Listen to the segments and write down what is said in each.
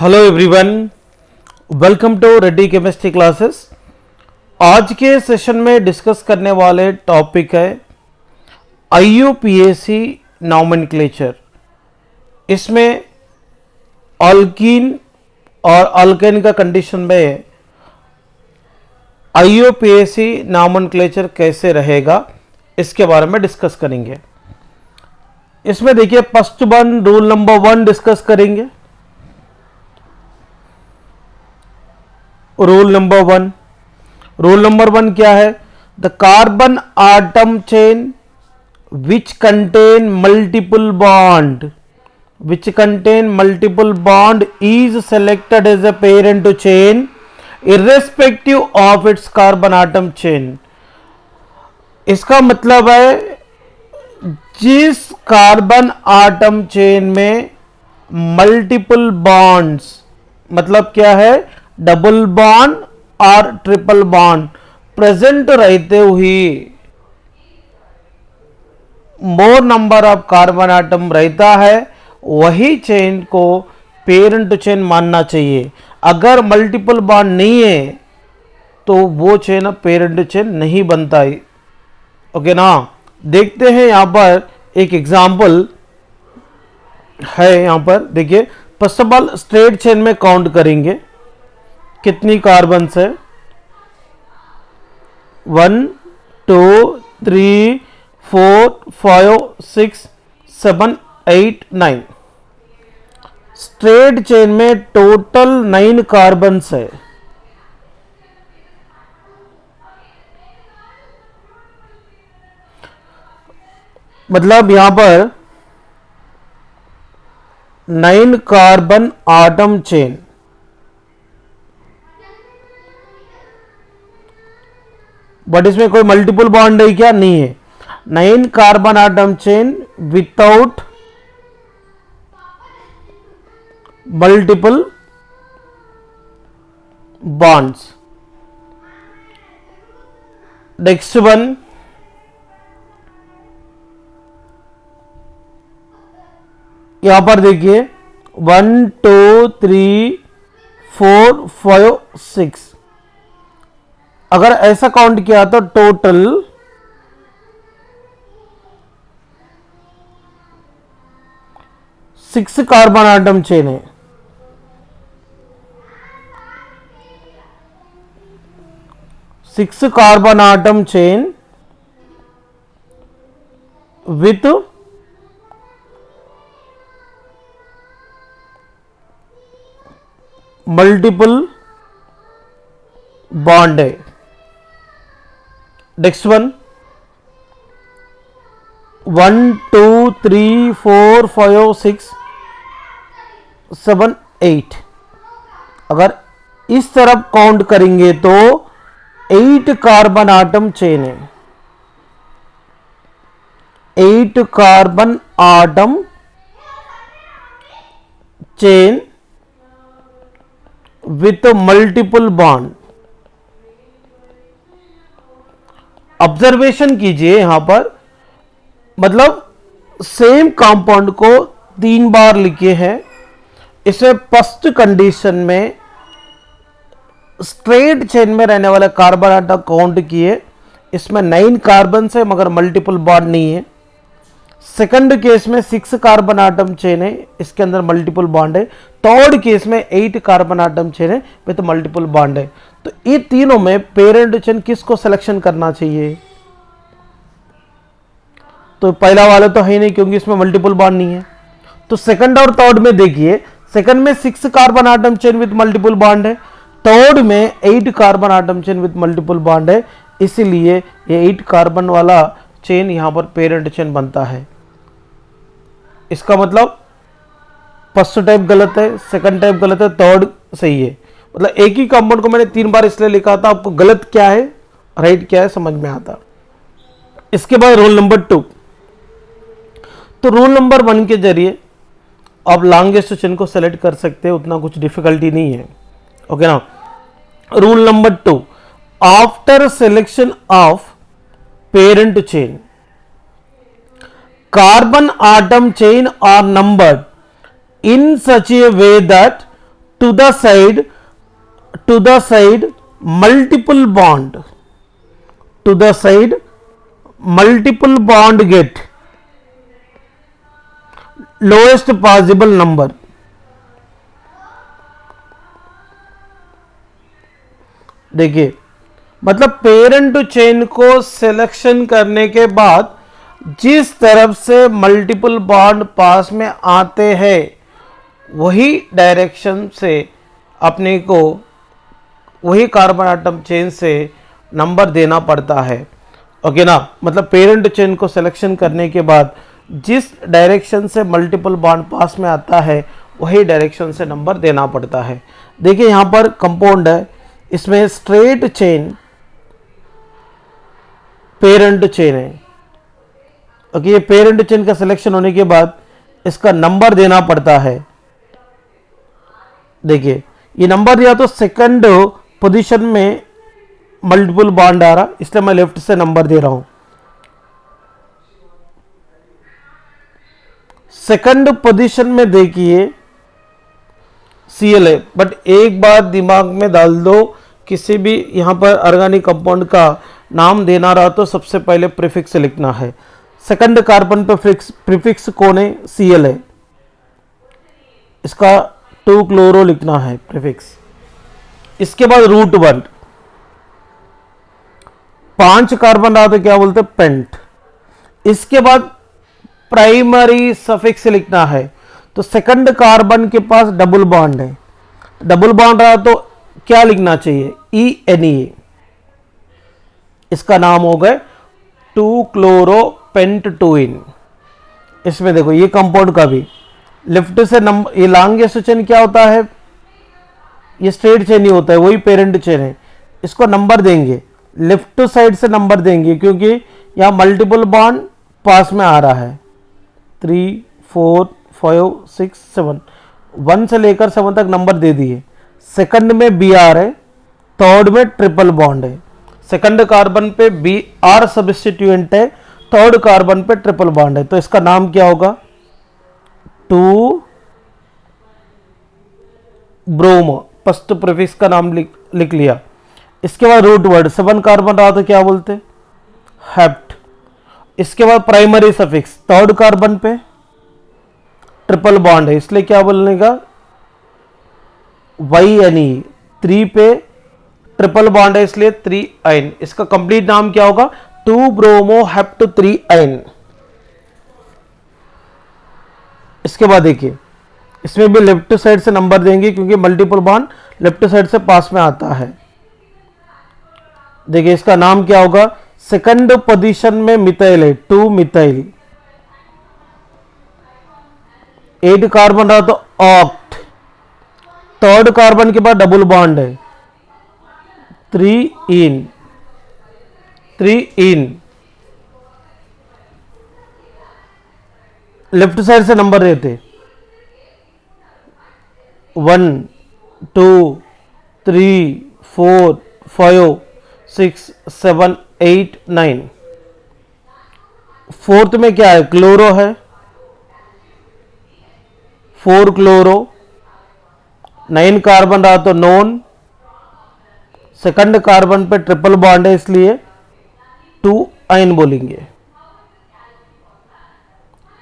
Hello everyone, welcome to Reddy chemistry classes. आज के session में डिस्कस करने वाले टॉपिक है IUPAC नॉमेनक्लेचर। इसमें अल्कीन और अल्केन का कंडीशन में IUPAC नॉमेनक्लेचर कैसे रहेगा इसके बारे में डिस्कस करेंगे। इसमें देखिए first one rule number 1 discuss करेंगे। रूल नंबर वन क्या है? The carbon atom chain which contain multiple bond is selected as a parent chain irrespective of its carbon atom chain. इसका मतलब है जिस कार्बन आटम चेन में multiple bonds, मतलब क्या है, डबल बॉन्ड और ट्रिपल बॉन्ड प्रेजेंट रहते हुए more number of carbon atom रहता है, वही चेन को पेरेंट चेन मानना चाहिए। अगर मल्टीपल बॉन्ड नहीं है तो वो चेन पेरेंट चेन नहीं बनता है। ओके ना। देखते हैं यहां पर एक एग्जांपल है। यहां पर देखिए, first of all straight chain में काउंट करेंगे कितनी कार्बन है। 1 2 3 4 5 6 7 8 9। स्ट्रेट चेन में टोटल 9 कार्बन है। मतलब यहां पर 9 कार्बन आटम चेन। बट इसमें कोई मल्टीपल बॉन्ड है क्या? नहीं है। 9 carbon atom chain without multiple bonds. Next one, यहां पर देखिए 1 2 3 4 5 6। अगर ऐसा काउंट किया तो टोटल 6 कार्बन आटम चेन है। Six carbon atom chain with multiple bond है। Next one 1 2 3 4 5 6 7 8। अगर इस तरफ काउंट करेंगे तो 8 कार्बन आटम चेन है। 8 carbon atom chain with multiple bond. Observation कीजिए यहां पर, मतलब सेम कंपाउंड को 3 बार लिखे हैं। इसमें फर्स्ट कंडीशन में स्ट्रेट चेन में रहने वाले कार्बन आटम काउंट किए, इसमें 9 कार्बन है मगर मल्टीपल बॉन्ड नहीं है। सेकंड केस में 6 कार्बन आटम चेन है, इसके अंदर मल्टीपल बॉन्ड है। थर्ड केस में 8 कार्बन आटम चेन है विथ मल्टीपल बॉन्ड है। तो ये तीनों में पेरेंट चेन किसको सिलेक्शन करना चाहिए? तो पहला वाला तो है नहीं क्योंकि इसमें मल्टीपल बॉन्ड नहीं है। तो सेकंड और थर्ड में देखिए, सेकंड में 6 carbon atom chain with multiple bond है, थर्ड में 8 carbon atom chain with multiple bond है। इसीलिए ये 8 कार्बन वाला चेन यहां पर पेरेंट चेन बनता है। इसका मतलब फर्स्ट टाइप गलत है, सेकंड टाइप गलत है, थर्ड सही है। मतलब एक ही कंपाउंड को मैंने 3 बार इसलिए लिखा था, आपको गलत क्या है राइट क्या है समझ में आता। इसके बाद रूल नंबर 2। तो रूल नंबर 1 के जरिए आप लॉन्गेस्ट चेन को सेलेक्ट कर सकते हैं, उतना कुछ डिफिकल्टी नहीं है। ओके ना। Rule number 2, after selection of parent chain carbon atom chain are numbered in such a way that to the side multiple bond, to the side multiple bond get lowest possible number. देखिए मतलब parent chain को selection करने के बाद जिस तरफ से multiple bond पास में आते हैं वही डायरेक्शन से अपने को वही कार्बन आटम चेन से नंबर देना पड़ता है। ओके ना, मतलब पेरेंट चेन को सिलेक्शन करने के बाद जिस डायरेक्शन से मल्टीपल बॉन्ड पास में आता है वही डायरेक्शन से नंबर देना पड़ता है। देखिए यहाँ पर कंपाउंड है, इसमें स्ट्रेट चेन पेरेंट चेन है। ओके, ये पेरेंट चेन का सिलेक्शन होने के बाद इसका नंबर देना पड़ता है। देखिए ये नंबर दिया तो सेकंड पोजीशन में मल्टीपल बॉन्ड आ रहा, इसलिए मैं लेफ्ट से नंबर दे रहा हूं। सेकंड पोजीशन में देखिए Cl है, बट एक बात दिमाग में डाल दो, किसी भी यहां पर ऑर्गेनिक कंपाउंड का नाम देना रहा तो सबसे पहले प्रीफिक्स लिखना है। सेकंड कार्बन पे प्रीफिक्स कौन है? Cl है, इसका 2 क्लोरो लिखना है प्रीफिक्स। इसके बाद रूट 1, 5 कार्बन रहा तो क्या बोलते? पेंट। इसके बाद प्राइमरी सफिक्स लिखना है, तो सेकंड कार्बन के पास डबल बॉन्ड है, डबल बॉन्ड रहा तो क्या लिखना चाहिए? ENA। इसका नाम हो गए 2 क्लोरो पेंट 2इन। इसमें देखो ये कंपाउंड का भी लेफ्ट से नंबर, ये लॉन्गेस्ट चेन क्या होता है? ये स्ट्रेट चेन ही होता है, वही पेरेंट चेन है। इसको नंबर देंगे, लेफ्ट साइड से नंबर देंगे क्योंकि यहां मल्टीपल बॉन्ड पास में आ रहा है। 3 4 5 6 7, 1 से लेकर 7 तक नंबर दे दिए। सेकंड में Br है, थर्ड में ट्रिपल बॉन्ड है। सेकंड कार्बन पे Br सब्स्टिट्यूएंट है, थर्ड कार्बन पे ट्रिपल बॉन्ड है, तो इसका नाम क्या होगा? 2 ब्रोमो, फर्स्ट प्रीफिक्स का नाम लिख लिया। इसके बाद रूट वर्ड, 7 कार्बन रहा तो क्या बोलते? हेप्ट। इसके बाद प्राइमरी सफिक्स, थर्ड कार्बन पे ट्रिपल बॉन्ड है, इसलिए क्या बोलने का? YNE। 3 पे ट्रिपल बॉन्ड है इसलिए 3 इसका कंप्लीट नाम क्या होगा? 2 ब्रोमो हेप्ट 3 इसके बाद देखिए इसमें भी लेफ्ट साइड से नंबर देंगे क्योंकि मल्टीपल बॉन्ड लेफ्ट साइड से पास में आता है। देखिए इसका नाम क्या होगा? सेकंड पोजीशन में मिथाइल है, 2 मिथाइल। 8 कार्बन रहा तो ऑक्ट। थर्ड कार्बन के बाद डबल बॉन्ड है, 3 इन। लेफ्ट साइड से नंबर देते 1 2 3 4 5 6 7 8 9। फोर्थ में क्या है? क्लोरो है, 4 क्लोरो। 9 कार्बन रहा तो नॉन। सेकंड कार्बन पे ट्रिपल बॉन्ड है इसलिए 2 आइन बोलेंगे।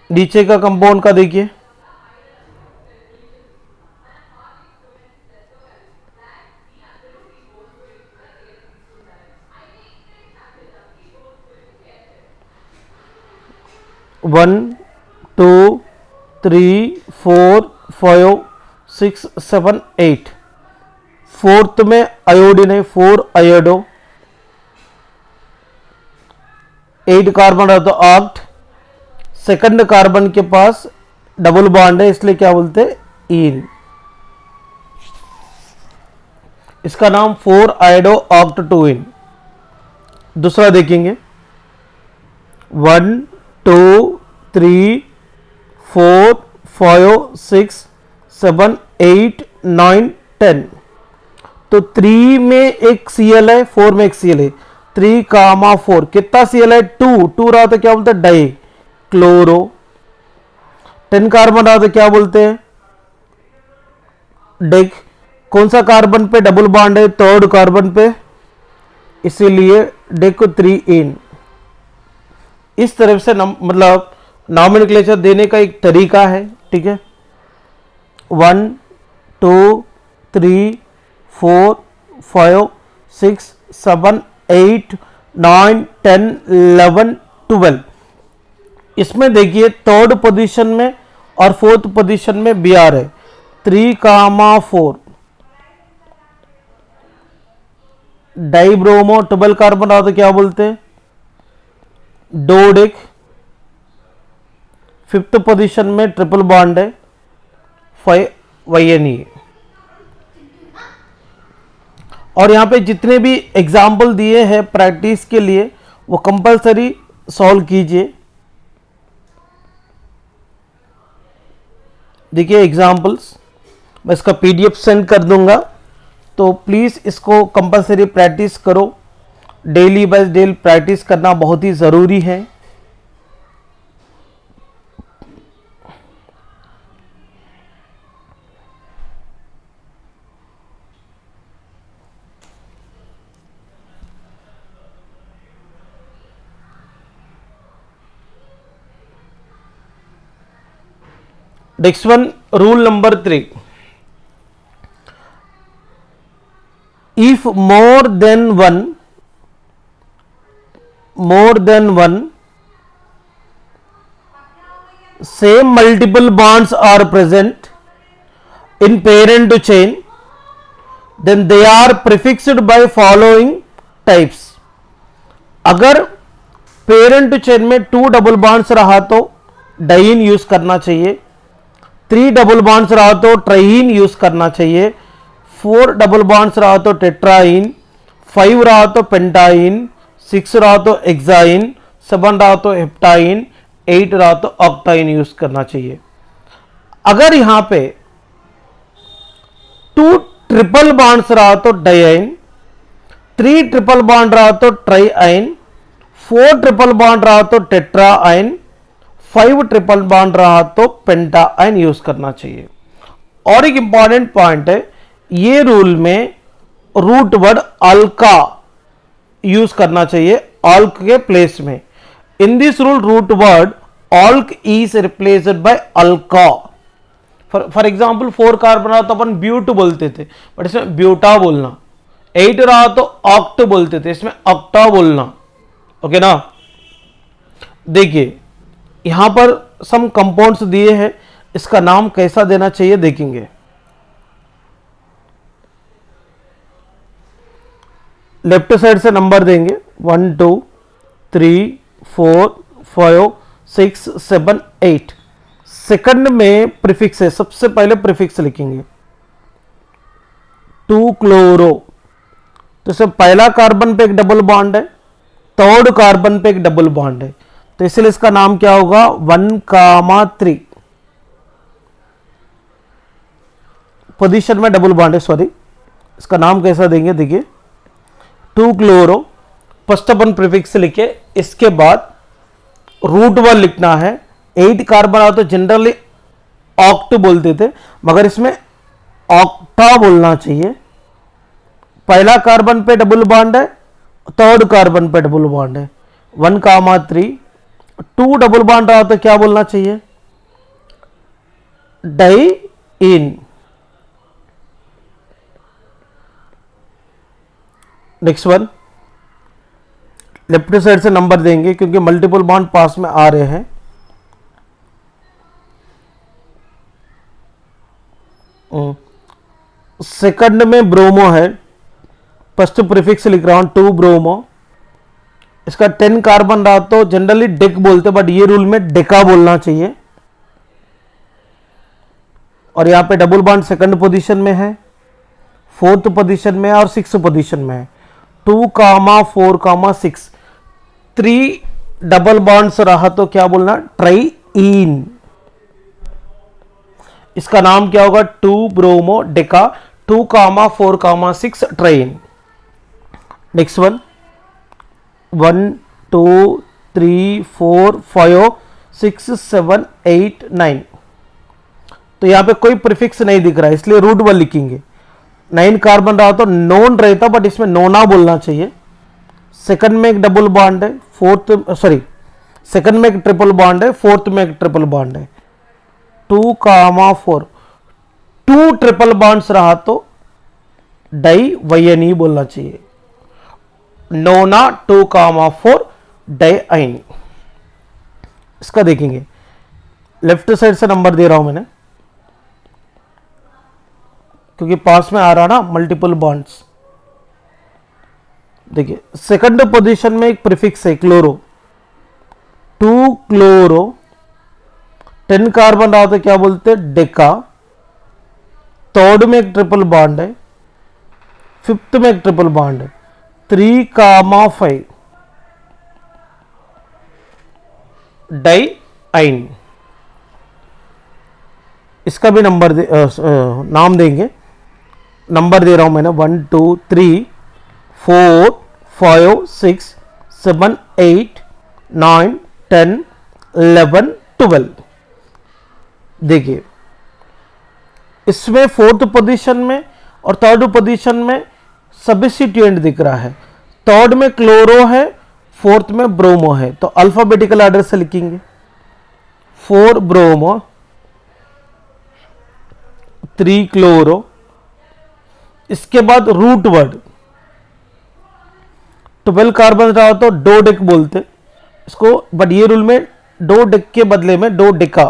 नीचे का कंपाउंड का देखिए, वन 2 3 4 5 6 7 8। फोर्थ में आयोडीन है, 4 आयोडो। 8 कार्बन है तो ऑक्ट। सेकंड कार्बन के पास डबल बॉन्ड है इसलिए क्या बोलते? इन। इसका नाम 4 आयोडो ऑक्ट 2इन। दूसरा देखेंगे, 1 2 3 4 5 6 7 8 9 10। तो 3 में एक Cl है, 4 में एक Cl है, 3 कामा 4 कितना Cl है? 2 रहा तो क्या बोलते हैं? Die chloro. 10 कार्बन रहा तो क्या बोलते हैं? डेक कौन सा कार्बन पे डबल बॉन्ड है? थर्ड कार्बन पे, इसीलिए डेक 3 इन। इस तरफ से मतलब नॉमेनक्लेचर देने का एक तरीका है, ठीक है। 1 2 3 4 5 6 7 8 9 10 11 12। इसमें देखिए थर्ड पोजीशन में और फोर्थ पोजीशन में Br है, 3,4 डाइब्रोमो डबल कार्बन रहा तो क्या बोलते हैं? डोडेक। फिफ्थ पोजीशन में ट्रिपल बॉन्ड है, 5YNE। और यहां पे जितने भी एग्जाम्पल दिए हैं प्रैक्टिस के लिए वो कंपलसरी सॉल्व कीजिए। देखिए एग्जाम्पल्स, मैं इसका PDF सेंड कर दूंगा, तो प्लीज़ इसको कंपलसरी प्रैक्टिस करो। डेली बाय डेली प्रैक्टिस करना बहुत ही ज़रूरी है। Next one, rule number 3. If more than one same multiple bonds are present in parent chain, then they are prefixed by following types. अगर पेरेंट चेन में 2 double bonds रहा तो dine use करना चाहिए, 3 डबल बॉन्ड्स रहा तो ट्राइन use करना चाहिए, 4 डबल बॉन्ड्स रहा तो टेट्राइन, 5 रहा तो पेंटाइन, 6 रहा तो एक्साइन, 7 रहा तो हेप्टाइन, 8 रहा तो ऑक्टाइन यूज करना चाहिए। अगर यहां पे 2 ट्रिपल बॉन्ड्स रहा तो डाइन, 3 ट्रिपल बॉन्ड रहा तो ट्राइआइन, 4 ट्रिपल बॉन्ड रहा तो टेट्राआइन, 5 ट्रिपल बॉन्ड रहा तो पेंटाआइन यूज करना चाहिए। और एक इंपॉर्टेंट पॉइंट है, ये रूल में रूट वर्ड अल्का यूज करना चाहिए अल्क के प्लेस में। In this rule root word अल्क is replaced by Alka. For example 4 carbon रहा तो अपन ब्यूट बोलते थे, बट इसमें ब्यूटा बोलना। 8 रहा तो ऑक्ट बोलते थे, इसमें ऑक्टा बोलना। ओके ना। देखिए यहां पर सम कंपाउंड्स दिए हैं, इसका नाम कैसा देना चाहिए देखेंगे। लेफ्ट साइड से नंबर देंगे 1 2 3 4 5 6 7 8। सेकंड में प्रीफिक्स है, सबसे पहले प्रीफिक्स लिखेंगे 2 क्लोरो। तो इसमें पहला कार्बन पे एक डबल बॉन्ड है, थर्ड कार्बन पे एक डबल बॉन्ड है, तो इसलिए इसका नाम क्या होगा? 1,3 पोजीशन में डबल बॉन्ड है, सॉरी। इसका नाम कैसा देंगे? देखिए 2 क्लोरो, फर्स्ट अपन प्रीफिक्स लिखे, इसके बाद रूट वर्ड लिखना है। 8 कार्बन आ तो जनरली ऑक्ट बोलते थे, मगर इसमें ऑक्टा बोलना चाहिए। पहला कार्बन पे डबल बॉन्ड है, थर्ड कार्बन पे डबल बॉन्ड है, 1,3। 2 डबल बॉन्ड रहा तो क्या बोलना चाहिए? डाई इन। नेक्स्ट वन, लेफ्ट साइड से नंबर देंगे क्योंकि मल्टीपल बॉन्ड पास में आ रहे हैं। सेकंड में ब्रोमो है, फर्स्ट प्रीफिक्स लिख रहा हूं 2 ब्रोमो। इसका 10 कार्बन रहा तो जनरली डेक बोलते, बट ये रूल में डेका बोलना चाहिए। और यहां पे डबल बॉन्ड सेकंड पोजीशन में है, फोर्थ पोजीशन में है और सिक्स पोजीशन में है। 2,4,6 3 डबल बॉन्ड्स रहा तो क्या बोलना? ट्राइइन। इसका नाम क्या होगा? 2 bromo deca, 2,4,6 triene. Next one 1 2 3 4 5 6 7 8 9। तो यहां पे कोई प्रीफिक्स नहीं दिख रहा है, इसलिए रूट वर्ड लिखेंगे 9 कार्बन रहा तो नोन रहता, बट इसमें नोना बोलना चाहिए। सेकंड में एक डबल बॉन्ड है, सेकंड में एक ट्रिपल बॉन्ड है, फोर्थ में एक ट्रिपल बॉन्ड है। 2,4 2 ट्रिपल बॉन्ड्स रहा तो डाई वाइएनी बोलना चाहिए। नोना 2,4 डाई आइन। इसका देखेंगे, लेफ्ट साइड से नंबर दे रहा हूं मैंने क्योंकि पास में आ रहा ना मल्टीपल बॉन्ड्स। देखिए सेकंड पोजीशन में एक प्रीफिक्स है क्लोरो, 2 क्लोरो। 10 कार्बन रहा तो क्या बोलते हैं, डेका। थर्ड में एक ट्रिपल बॉन्ड है, फिफ्थ में एक ट्रिपल बॉन्ड है, 3,5 डाई आइन। इसका भी नंबर नाम देंगे। नंबर दे रहा हूं मैंने 1 2 3 4 5 6 7 8 9 10 11 12। देखिए इसमें फोर्थ पोजीशन में और थर्ड पोजीशन में सब्स्टिट्यूएंट दिख रहा है। थर्ड में क्लोरो है, फोर्थ में ब्रोमो है, तो अल्फाबेटिकल ऑर्डर से लिखेंगे। 4 ब्रोमो, 3 क्लोरो। इसके बाद रूट वर्ड 12 कार्बन रहा तो डो डेक बोलते इसको, बट ये रूल में डो डेक के बदले में डो डेका।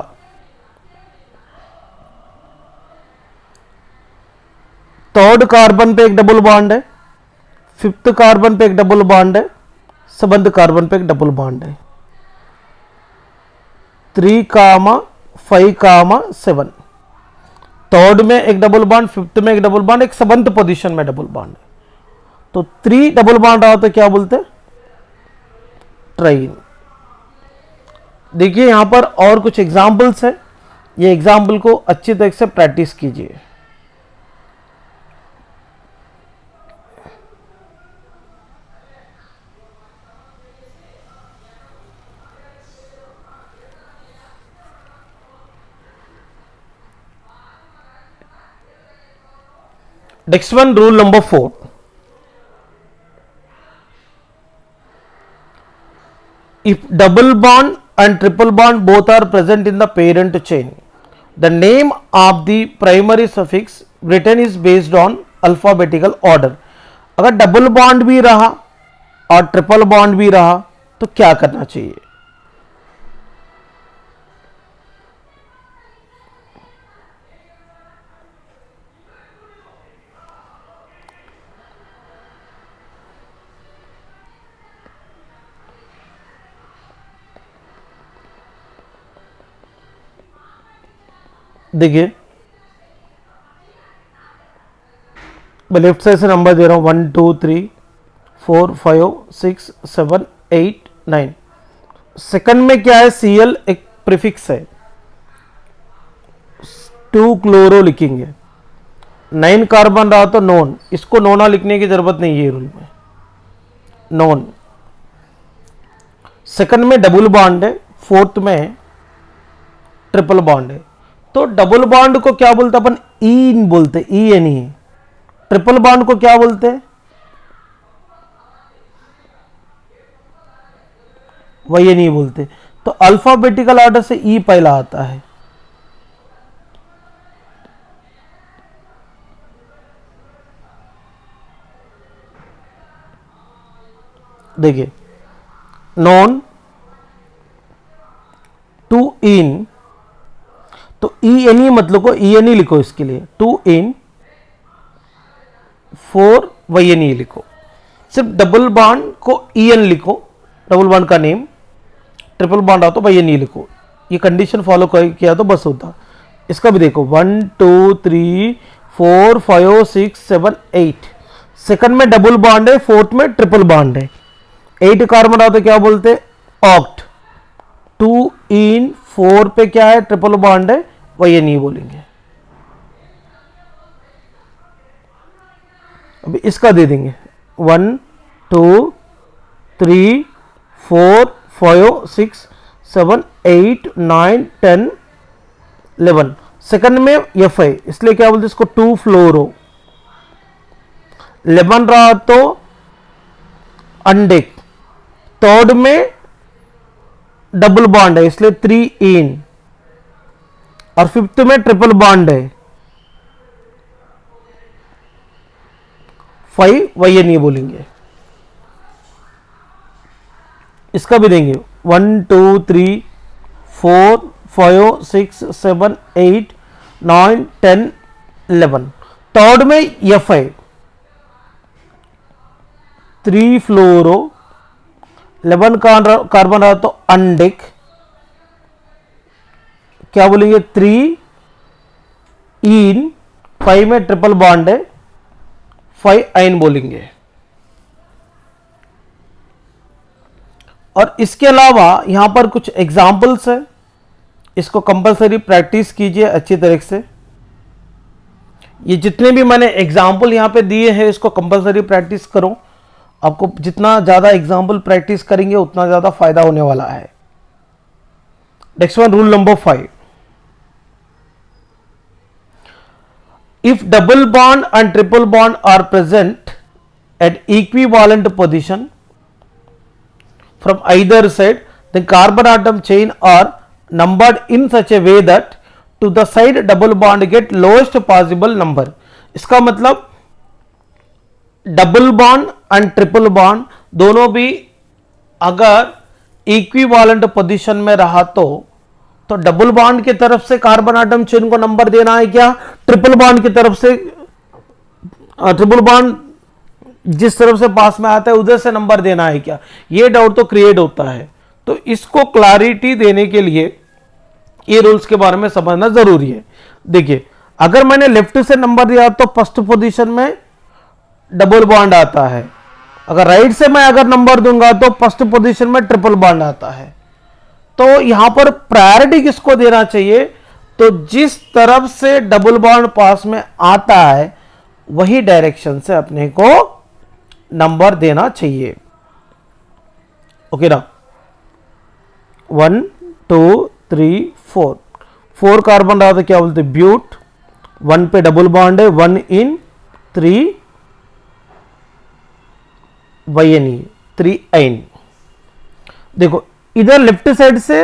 थर्ड कार्बन पे एक डबल बॉन्ड है, फिफ्थ कार्बन पे एक डबल बॉन्ड है, सेवंथ कार्बन पे एक डबल बॉन्ड है। 3,5,7। थर्ड में एक डबल बॉन्ड, फिफ्थ में एक डबल बॉन्ड, एक सेवंथ पोजीशन में डबल बॉन्ड है। तो 3 डबल बॉन्ड रहा तो क्या बोलते, ट्राइन। देखिए यहां पर और कुछ एग्जाम्पल्स है, ये एग्जाम्पल को अच्छी तरह से प्रैक्टिस कीजिए। Next one, rule number 4. If double bond and triple bond both are present in the parent chain, the name of the primary suffix written is based on alphabetical order. अगर double bond भी रहा और triple bond भी रहा तो क्या करना चाहिए? देखिए मैं लेफ्ट साइड से नंबर दे रहा हूं 1 2 3 4 5 6 7 8 9। सेकंड में क्या है, Cl एक प्रीफिक्स है, 2 क्लोरो लिखेंगे। 9 कार्बन रहा तो नॉन, इसको नोना लिखने की जरूरत नहीं है रूल में, नॉन। सेकंड में डबल बॉन्ड है, फोर्थ में ट्रिपल बॉन्ड है। तो डबल बॉन्ड को क्या बोलते अपन, ईन बोलते, e n e. Triple bond को क्या बोलते, वाई एन ई बोलते। तो अल्फाबेटिकल ऑर्डर से ई पहला आता है। देखिए नॉन टू इन, तो ई एन ई मतलब को ई एन ई लिखो इसके लिए, 2 इन 4 वाई एन ई लिखो। सिर्फ डबल बॉन्ड को ई एन लिखो, डबल बॉन्ड का नेम। ट्रिपल बॉन्ड आओ तो वाई एन ई लिखो। ये कंडीशन फॉलो किया तो बस होता। इसका भी देखो 1 2 3 4 5 6 7 8। सेकंड में डबल बॉन्ड है, फोर्थ में ट्रिपल बॉन्ड है। 8 कार्बन आओ तो क्या बोलते, ऑक्ट। 2 इन 4 पे क्या है, ट्रिपल बॉन्ड है, वही ये नहीं बोलेंगे। अभी इसका दे देंगे 1 2 3 4 5 6 7 8 9 10 11। सेकंड में एफ है, इसलिए क्या बोलते इसको 2 फ्लोरो। 11 रहा तो अनडिक, थर्ड में डबल बॉन्ड है इसलिए 3 इन, और फिफ्थ में ट्रिपल बॉन्ड है 5 YNE बोलेंगे। इसका भी देंगे 1 2 3 4 5 6 7 8 9 10 11। थर्ड में F है 3 फ्लोरो, 11 कार्बन रहा तो अनडिक, क्या बोलेंगे 3 इन, 5 में ट्रिपल बॉन्ड है 5 आइन बोलेंगे। और इसके अलावा यहां पर कुछ एग्जाम्पल्स है, इसको कंपलसरी प्रैक्टिस कीजिए अच्छी तरह से। ये जितने भी मैंने एग्जाम्पल यहां पे दिए हैं इसको कंपलसरी प्रैक्टिस करो। आपको जितना ज्यादा एग्जाम्पल प्रैक्टिस करेंगे उतना ज्यादा फायदा होने वाला है। Next one, rule number 5, if double bond and triple bond are present at equivalent position from either side, then carbon atom chain are numbered in such a way that to the side double bond get lowest possible number। इसका मतलब double bond and triple bond दोनों भी अगर equivalent position में रहा तो double bond की तरफ से कार्बन आटम चेन को नंबर देना है क्या, ट्रिपल बॉन्ड की तरफ से, ट्रिपल बॉन्ड जिस तरफ से पास में आता है उधर से नंबर देना है क्या, ये डाउट तो क्रिएट होता है। तो इसको क्लैरिटी देने के लिए ये रूल्स के बारे में समझना जरूरी है। देखिए, अगर मैंने लेफ्ट से नंबर दिया तो फर्स्ट पोजीशन में डबल बॉन्ड आता है, अगर राइट से मैं अगर नंबर दूंगा तो फर्स्ट पोजीशन में ट्रिपल बॉन्ड आता है। तो यहां पर प्रायोरिटी किसको देना चाहिए, तो जिस तरफ से डबल बॉन्ड पास में आता है वही डायरेक्शन से अपने को नंबर देना चाहिए। ओके ना, 1 2 3 4, 4 कार्बन रहा तो क्या बोलते ब्यूट, 1 पे डबल बॉन्ड है 1 इन, 3 YNE 3 आइन। देखो इधर लेफ्ट साइड से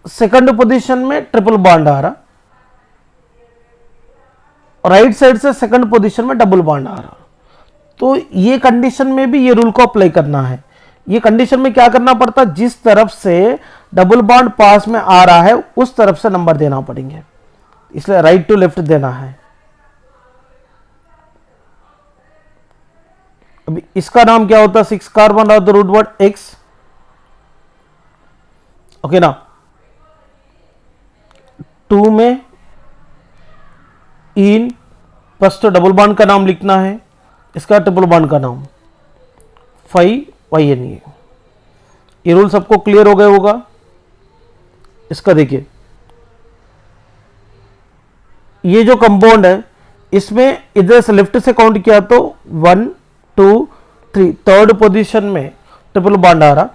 सेकंड पोजीशन में ट्रिपल बॉन्ड आ रहा, राइट साइड से सेकंड पोजीशन में डबल बॉन्ड आ रहा। तो ये कंडीशन में भी ये रूल को अप्लाई करना है। ये कंडीशन में क्या करना पड़ता, जिस तरफ से डबल बॉन्ड पास में आ रहा है उस तरफ से नंबर देना पड़ेंगे, इसलिए राइट टू लेफ्ट देना है। अभी इसका नाम क्या होता है, 6 कार्बन रहा तो रूट वर्ड X। ओके ना, 2 में इन, फर्स्ट डबल बॉन्ड का नाम लिखना है, इसका ट्रिपल बॉन्ड का नाम 5 YNE। ये रूल सबको क्लियर हो गया होगा। इसका देखिए, ये जो कंपाउंड है इसमें इधर से लेफ्ट से काउंट किया तो 1 2 3, थर्ड पोजीशन में ट्रिपल बॉन्ड आ रहा,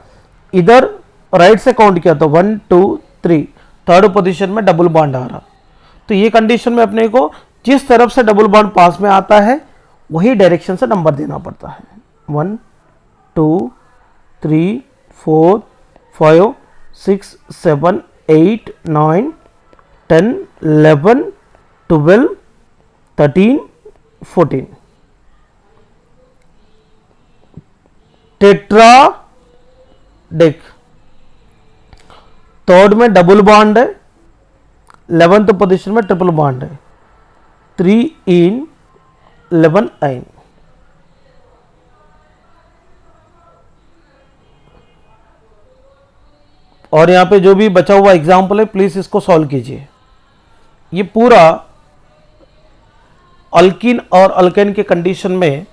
इधर राइट से काउंट किया तो 1 2 3, थर्ड पोजीशन में डबल बॉन्ड आ रहा। तो ये कंडीशन में अपने को जिस तरफ से डबल बॉन्ड पास में आता है वही डायरेक्शन से नंबर देना पड़ता है। 1 2 3 4 5 6 7 8 9 10 11 12 13 14। टेट्राडेक, थर्ड में डबल बॉन्ड है, 11th पोजीशन में ट्रिपल बॉन्ड है, 3 इन 11 आइन। और यहां पे जो भी बचा हुआ एग्जाम्पल है प्लीज इसको सॉल्व कीजिए। ये पूरा अल्किन और अल्केन के कंडीशन में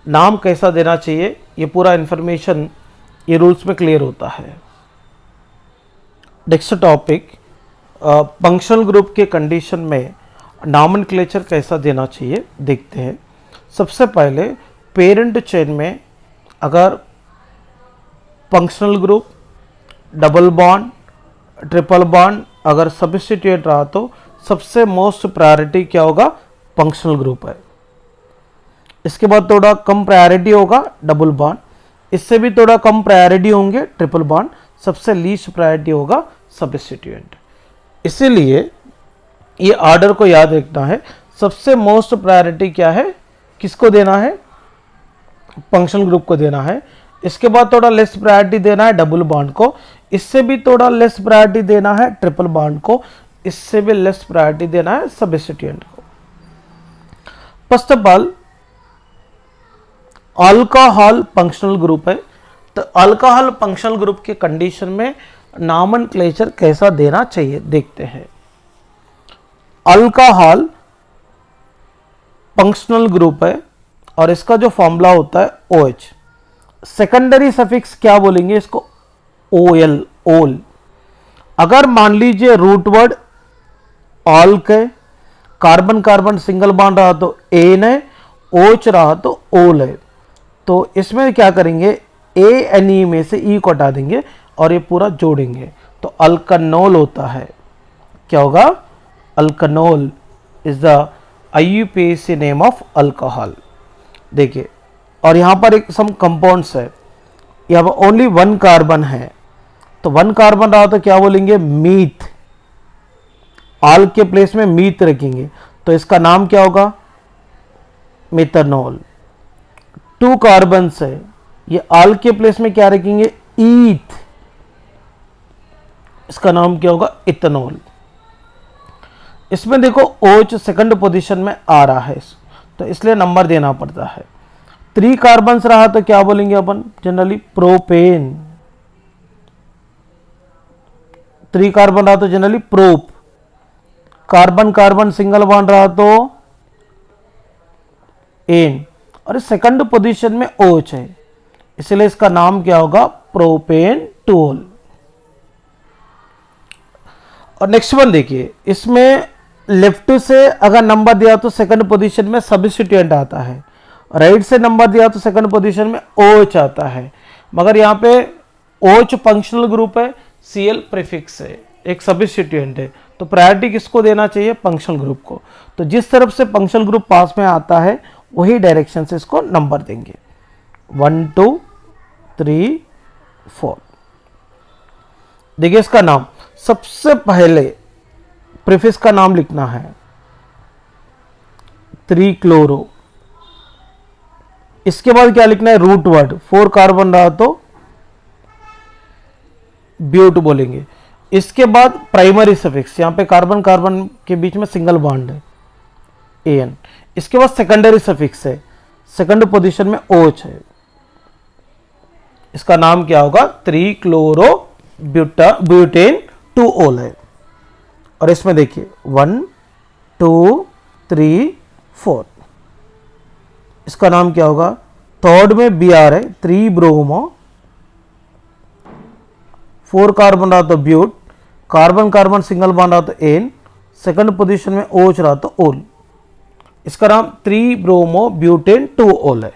नाम कैसा देना चाहिए ये पूरा इंफॉर्मेशन ये रूल्स में क्लियर होता है। नेक्स्ट टॉपिक, फंक्शनल ग्रुप के कंडीशन में नॉमेनक्लेचर कैसा देना चाहिए देखते हैं। सबसे पहले पेरेंट चेन में अगर functional group, double bond, triple bond अगर सब्स्टिट्यूट रहा तो सबसे मोस्ट प्रायोरिटी क्या होगा, फंक्शनल ग्रुप है। इसके बाद थोड़ा कम प्रायोरिटी होगा डबल बॉन्ड, इससे भी थोड़ा कम प्रायोरिटी होंगे ट्रिपल बॉन्ड, सबसे लीस्ट प्रायोरिटी होगा सब्स्टिट्यूएंट। इसीलिए ये ऑर्डर को याद रखना है। सबसे मोस्ट प्रायोरिटी क्या है, किसको देना है, फंक्शनल ग्रुप को देना है। इसके बाद थोड़ा लेस प्रायोरिटी देना है डबल बॉन्ड को, इससे भी थोड़ा लेस प्रायोरिटी देना है ट्रिपल बॉन्ड को, इससे भी लेस प्रायोरिटी देना है सब्स्टिट्यूएंट को। First of all alcohol functional group है, तो अल्कोहल फंक्शनल ग्रुप के कंडीशन में नॉमेनक्लेचर कैसा देना चाहिए देखते हैं। अल्कोहल फंक्शनल ग्रुप है और इसका जो फॉर्मूला होता है OH, सेकेंडरी सफिक्स क्या बोलेंगे इसको, OL, ओल। अगर मान लीजिए रूट वर्ड ऑल्क है, कार्बन कार्बन सिंगल बॉन्ड रहा तो एन है, OH रहा तो ओल है, तो इसमें क्या करेंगे ANE में से E को हटा देंगे और ये पूरा जोड़ेंगे तो अल्कनोल होता है। क्या होगा, alkanol is the IUPAC name of alcohol. देखिए, और यहाँ पर एक सम कंपाउंड्स है, यहाँ पर ओनली वन कार्बन है, तो वन कार्बन रहा तो क्या बोलेंगे, मीथ। आल के प्लेस में मीथ रखेंगे तो इसका नाम क्या होगा, मेथनॉल। टू कार्बन है, ये आल के प्लेस में क्या रखेंगे, ईथ, इसका नाम क्या होगा, इथेनॉल। इसमें देखो OH सेकंड पोजीशन में आ रहा है तो इसलिए नंबर देना पड़ता है। 3 कार्बन रहा तो क्या बोलेंगे अपन जनरली, प्रोपेन। 3 कार्बन रहा तो generally prop. Carbon carbon single bond रहा तो एन, और सेकंड पोजीशन में OH है इसलिए इसका नाम क्या होगा, प्रोपेन टोल। और नेक्स्ट वन देखिए, इसमें लेफ्ट से अगर नंबर दिया तो सेकंड पोजीशन में सब्स्टिट्यूएंट आता है, राइट से नंबर दिया तो सेकंड पोजीशन में OH आता है, मगर यहाँ पे OH फंक्शनल ग्रुप है, Cl प्रीफिक्स है, एक सब्स्टिट्यूएंट है, तो प्रायोरिटी किसको देना चाहिए, फंक्शनल ग्रुप को। तो जिस तरफ से फंक्शनल ग्रुप पास में आता है वही डायरेक्शन से इसको नंबर देंगे, 1 2 3 4। देखिए इसका नाम, सबसे पहले प्रीफिक्स का नाम लिखना है 3 क्लोरो। इसके बाद क्या लिखना है, रूट वर्ड। 4 कार्बन रहा तो ब्यूट बोलेंगे। इसके बाद प्राइमरी सफिक्स, यहां पे कार्बन कार्बन के बीच में सिंगल बॉन्ड है AN। इसके बाद सेकेंडरी सफिक्स है, सेकंड पोजीशन में OH है, इसका नाम क्या होगा, 3 क्लोरो ब्यूटेन 2 ओल है। और इसमें देखिए 1 2 3 4, इसका नाम क्या होगा, थर्ड में Br है, 3 ब्रोमो। 4 कार्बन रहा तो but, carbon carbon single bond रहा तो एन, सेकंड पोजीशन में OH रहा तो ओल, इसका नाम 3 ब्रोमो ब्यूटेन 2 ओल है।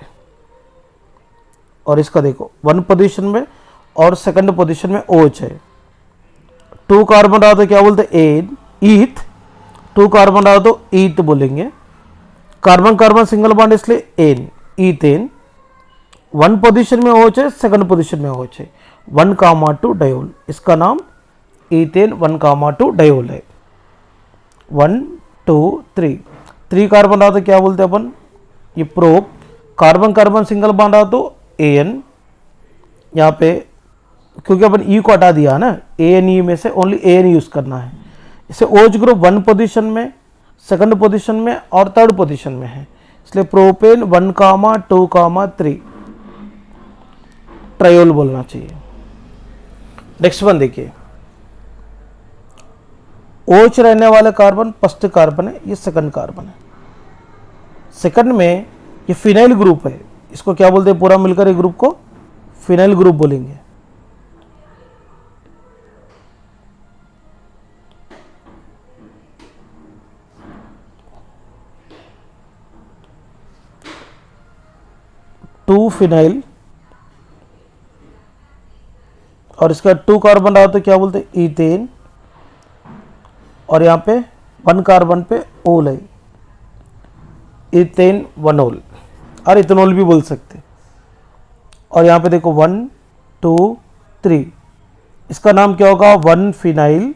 और इसका देखो 1 पोजीशन में और सेकंड पोजीशन में OH है। 2 कार्बन रहा तो क्या बोलते एन, ईथ। 2 कार्बन रहा तो ईथ बोलेंगे, कार्बन कार्बन सिंगल बॉन्ड इसलिए एन, ईथेन। 1 पोजीशन में OH है, सेकंड पोजीशन में OH है, 1,2 डायोल, इसका नाम ईथेन 1,2 डायोल है। 1 2 3, 3 कार्बन रहा तो क्या बोलते हैं अपन, ये prop. Carbon carbon single bond रहा तो एन, यहाँ पे क्योंकि अपन ई को हटा दिया ना, ANE में से ओनली AN यूज करना है। इसे OH ग्रुप 1 पोजीशन में, सेकंड पोजीशन में और थर्ड पोजीशन में है, इसलिए प्रोपेन 1,2,3 ट्रायोल बोलना चाहिए। नेक्स्ट वन देखिए, OH रहने वाले कार्बन फर्स्ट कार्बन है, ये सेकंड कार्बन है। सेकंड में ये फिनाइल ग्रुप है, इसको क्या बोलते हैं पूरा मिलकर एक ग्रुप को फिनाइल ग्रुप बोलेंगे। टू फिनाइल, और इसका 2 कार्बन रहा तो क्या बोलते हैं ईथेन, और यहाँ पे 1 कार्बन पे ओल है, ईथेन 1 ओल। और इथेनॉल भी बोल सकते। और यहाँ पे देखो 1 2 3, इसका नाम क्या होगा 1 फिनाइल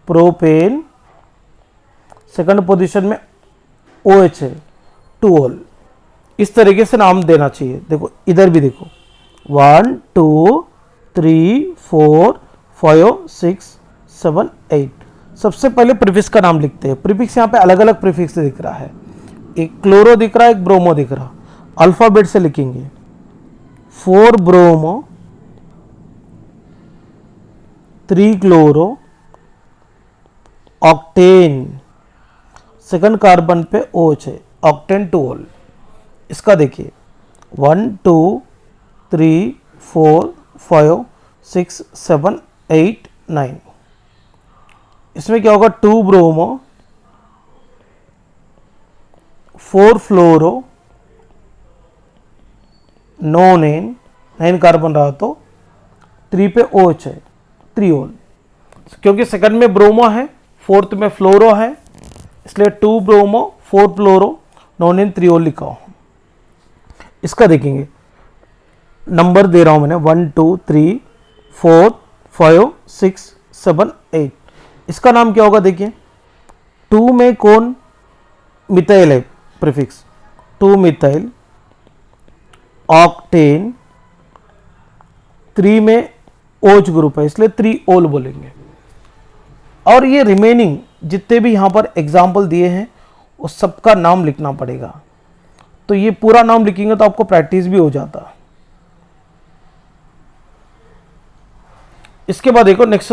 प्रोपेन, सेकंड पोजीशन में OH है 2 ऑल। इस तरीके से नाम देना चाहिए। देखो इधर भी देखो 1 2 3 4 5 6 7 8। सबसे पहले प्रीफिक्स का नाम लिखते हैं। प्रीफिक्स यहाँ पे अलग अलग प्रीफिक्स दिख रहा है, एक क्लोरो दिख रहा है, एक ब्रोमो दिख रहा। अल्फाबेट से लिखेंगे 4 bromo 3 chloro octane, second carbon पे OH है ऑक्टेन 2 ऑल। इसका देखिए 1 2 3 4 5 6 7 8 9। इसमें क्या होगा 2 ब्रोमो 4 फ्लोरो नोनेन, 9 कार्बन रहा तो 3 पे OH है 3 ऑल। क्योंकि सेकंड में ब्रोमो है, फोर्थ में फ्लोरो है, इसलिए 2 ब्रोमो 4 फ्लोरो नोनेन 3 ऑल लिखा हूं। इसका देखेंगे नंबर दे रहा हूं मैंने 1 2 3 4 5 6 7 8। इसका नाम क्या होगा देखिए 2 में कौन मिथाइल है प्रीफिक्स 2 मिथाइल ऑक्टेन, 3 में OH ग्रुप है इसलिए 3 ऑल बोलेंगे। और ये रिमेनिंग जितने भी यहां पर एग्जाम्पल दिए हैं उस सबका नाम लिखना पड़ेगा। तो ये पूरा नाम लिखेंगे तो आपको प्रैक्टिस भी हो जाता। इसके बाद देखो नेक्स्ट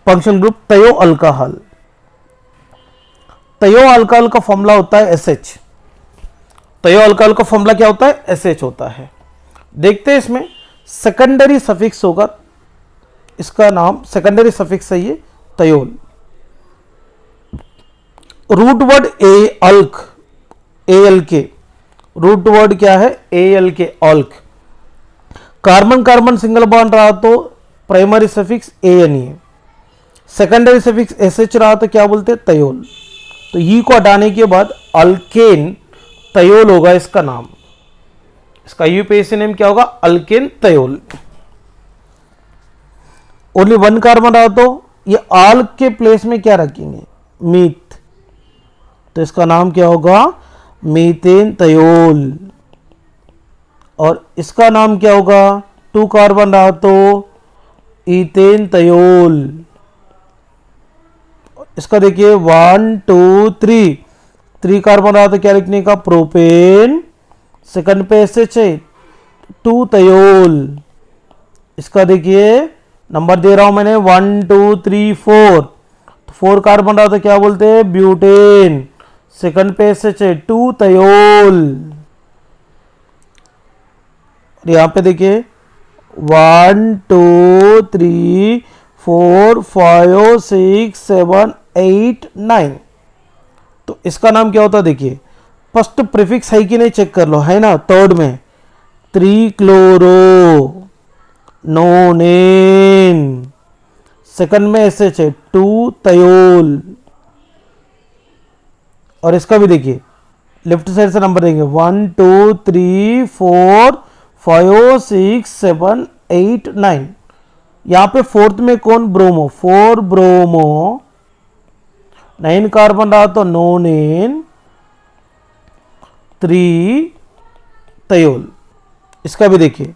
फंक्शन ग्रुप तयो अल्कोहल। तयो अल्कोहल का फॉर्मूला होता है SH। तयो अल्कोहल का फॉर्मूला क्या होता है SH होता है। देखते हैं इसमें सेकेंडरी सफिक्स होगा, इसका नाम सेकेंडरी सफिक्स है ये thiol. Root word alk ALK, root word क्या है ALK alk. Carbon carbon single bond रहा तो प्राइमरी सफिक्स ANE है, सेकेंडरी सफिक्स SH रहा तो क्या बोलते हैं तयोल। तो ई को हटाने के बाद अल्केन तयोल होगा इसका नाम। इसका यूपीएससी नेम क्या होगा अल्केन तयोल। ओनली 1 कार्बन रहा तो ये आल के प्लेस में क्या रखेंगे मीथ, तो इसका नाम क्या होगा मीथेन तयोल। और इसका नाम क्या होगा 2 कार्बन रहा तो इथेन तयोल। इसका देखिए 1 2 3 कार्बन रहा तो क्या लिखने का प्रोपेन, सेकंड पे SH है 2 तयोल। इसका देखिए नंबर दे रहा हूं मैंने 1 2 3 4, तो 4 कार्बन रहा तो क्या बोलते हैं ब्यूटेन, सेकंड पे SH है 2 तयोल। यहां पे देखिए 1 2 3 4 5 6 7 8 9। तो इसका नाम क्या होता है देखिए फर्स्ट प्रीफिक्स है कि नहीं चेक कर लो, है ना थर्ड में 3 क्लोरो नोनेन, सेकंड में SH है 2 तयोल। और इसका भी देखिए लेफ्ट साइड से नंबर देंगे 1 2 3 4 5 6 7 8 9। यहां पे फोर्थ में कौन ब्रोमो 4 ब्रोमो, 9 कार्बन रहा तो नोनेन 3 तयोल। इसका भी देखिए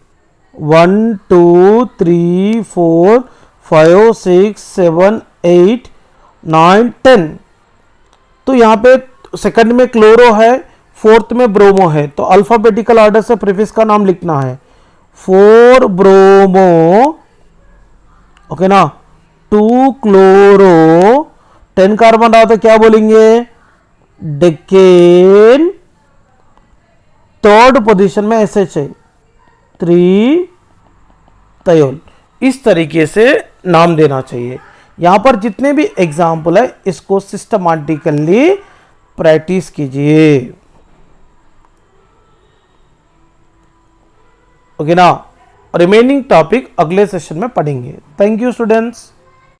1 2 3 4 5 6 7 8 9 10। तो यहां पे सेकंड में क्लोरो है, फोर्थ में ब्रोमो है, तो अल्फाबेटिकल ऑर्डर से प्रीफिक्स का नाम लिखना है 4 ब्रोमो, ओके ना 2 क्लोरो, 10 कार्बन रहा तो क्या बोलेंगे डेकेन, थर्ड पोजीशन में SH है 3 तयोल। इस तरीके से नाम देना चाहिए। यहां पर जितने भी एग्जाम्पल है इसको सिस्टमैटिकली प्रैक्टिस कीजिए, ओके ना। रिमेनिंग टॉपिक अगले सेशन में पढ़ेंगे। Thank you students.